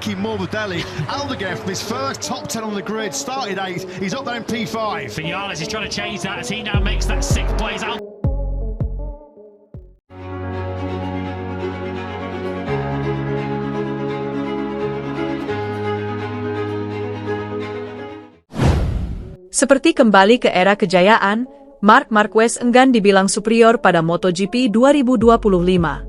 Morbidelli, Aldeguer from his first top 10 on the grid, started 8th, he's up there in P5. Vinales is trying to change that as he now makes that 6th place out. Seperti kembali ke era kejayaan, Marc Marquez enggan dibilang superior pada MotoGP 2025.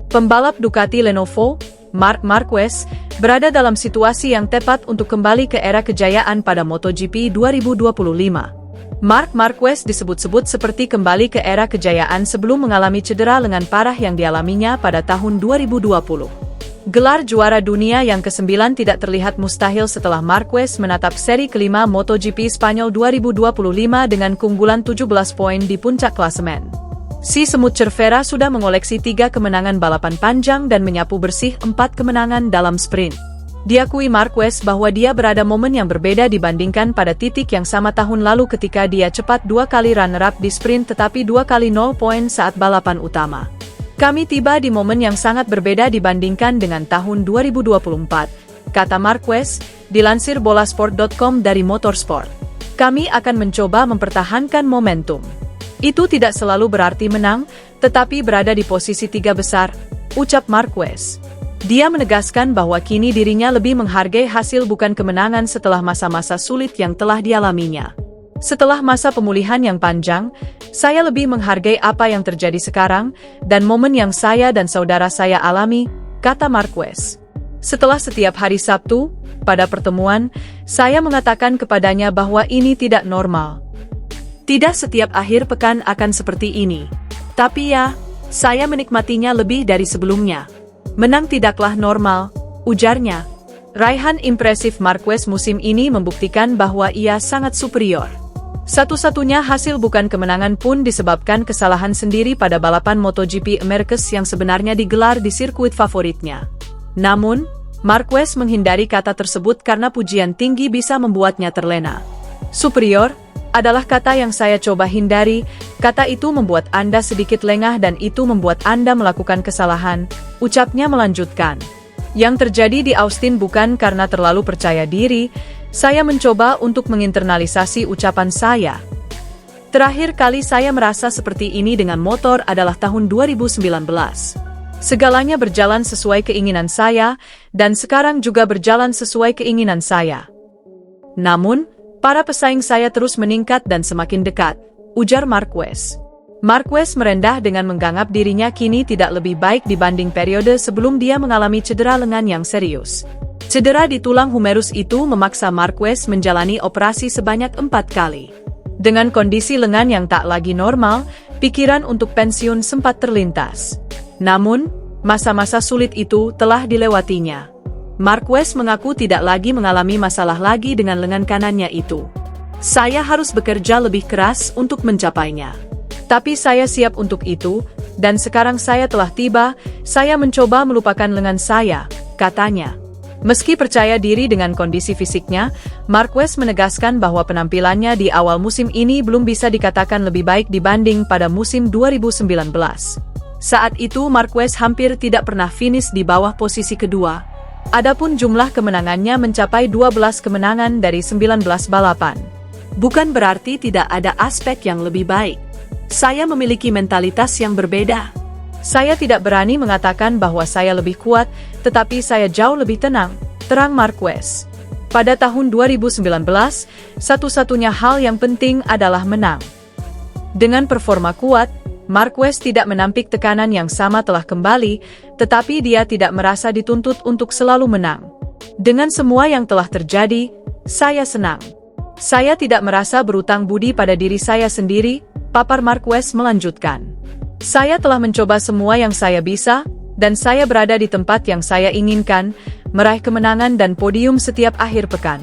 Pembalap Ducati Lenovo, Marc Marquez, berada dalam situasi yang tepat untuk kembali ke era kejayaan pada MotoGP 2025. Marc Marquez disebut-sebut seperti kembali ke era kejayaan sebelum mengalami cedera lengan parah yang dialaminya pada tahun 2020. Gelar juara dunia yang ke-9 tidak terlihat mustahil setelah Marquez menatap seri kelima MotoGP Spanyol 2025 dengan keunggulan 17 poin di puncak klasemen. Si semut Cervera sudah mengoleksi 3 kemenangan balapan panjang dan menyapu bersih 4 kemenangan dalam sprint. Diakui Marquez bahwa dia berada momen yang berbeda dibandingkan pada titik yang sama tahun lalu ketika dia cepat 2 kali runner-up di sprint tetapi 2 kali 0 poin saat balapan utama. Kami tiba di momen yang sangat berbeda dibandingkan dengan tahun 2024, kata Marquez, dilansir bolasport.com dari Motorsport. Kami akan mencoba mempertahankan momentum. Itu tidak selalu berarti menang, tetapi berada di posisi 3 besar, ucap Marquez. Dia menegaskan bahwa kini dirinya lebih menghargai hasil bukan kemenangan setelah masa-masa sulit yang telah dialaminya. Setelah masa pemulihan yang panjang, saya lebih menghargai apa yang terjadi sekarang, dan momen yang saya dan saudara saya alami, kata Marquez. Setelah setiap hari Sabtu, pada pertemuan, saya mengatakan kepadanya bahwa ini tidak normal. Tidak setiap akhir pekan akan seperti ini. Tapi ya, saya menikmatinya lebih dari sebelumnya. Menang tidaklah normal, ujarnya. Raihan impresif Marquez musim ini membuktikan bahwa ia sangat superior. Satu-satunya hasil bukan kemenangan pun disebabkan kesalahan sendiri pada balapan MotoGP Americas yang sebenarnya digelar di sirkuit favoritnya. Namun, Marquez menghindari kata tersebut karena pujian tinggi bisa membuatnya terlena. Superior adalah kata yang saya coba hindari, kata itu membuat Anda sedikit lengah dan itu membuat Anda melakukan kesalahan, ucapnya melanjutkan. Yang terjadi di Austin bukan karena terlalu percaya diri, saya mencoba untuk menginternalisasi ucapan saya. Terakhir kali saya merasa seperti ini dengan motor adalah tahun 2019. Segalanya berjalan sesuai keinginan saya, dan sekarang juga berjalan sesuai keinginan saya. Namun, para pesaing saya terus meningkat dan semakin dekat, ujar Marquez. Marquez merendah dengan menganggap dirinya kini tidak lebih baik dibanding periode sebelum dia mengalami cedera lengan yang serius. Cedera di tulang humerus itu memaksa Marquez menjalani operasi sebanyak 4 kali. Dengan kondisi lengan yang tak lagi normal, pikiran untuk pensiun sempat terlintas. Namun, masa-masa sulit itu telah dilewatinya. Marquez mengaku tidak lagi mengalami masalah lagi dengan lengan kanannya itu. Saya harus bekerja lebih keras untuk mencapainya. Tapi saya siap untuk itu, dan sekarang saya telah tiba, saya mencoba melupakan lengan saya, katanya. Meski percaya diri dengan kondisi fisiknya, Marquez menegaskan bahwa penampilannya di awal musim ini belum bisa dikatakan lebih baik dibanding pada musim 2019. Saat itu Marquez hampir tidak pernah finish di bawah posisi kedua. Adapun jumlah kemenangannya mencapai 12 kemenangan dari 19 balapan. Bukan berarti tidak ada aspek yang lebih baik. Saya memiliki mentalitas yang berbeda. Saya tidak berani mengatakan bahwa saya lebih kuat, tetapi saya jauh lebih tenang, terang Marquez. Pada tahun 2019, satu-satunya hal yang penting adalah menang. Dengan performa kuat, Marquez tidak menampik tekanan yang sama telah kembali, tetapi dia tidak merasa dituntut untuk selalu menang. Dengan semua yang telah terjadi, saya senang. Saya tidak merasa berutang budi pada diri saya sendiri, papar Marquez melanjutkan. Saya telah mencoba semua yang saya bisa, dan saya berada di tempat yang saya inginkan, meraih kemenangan dan podium setiap akhir pekan.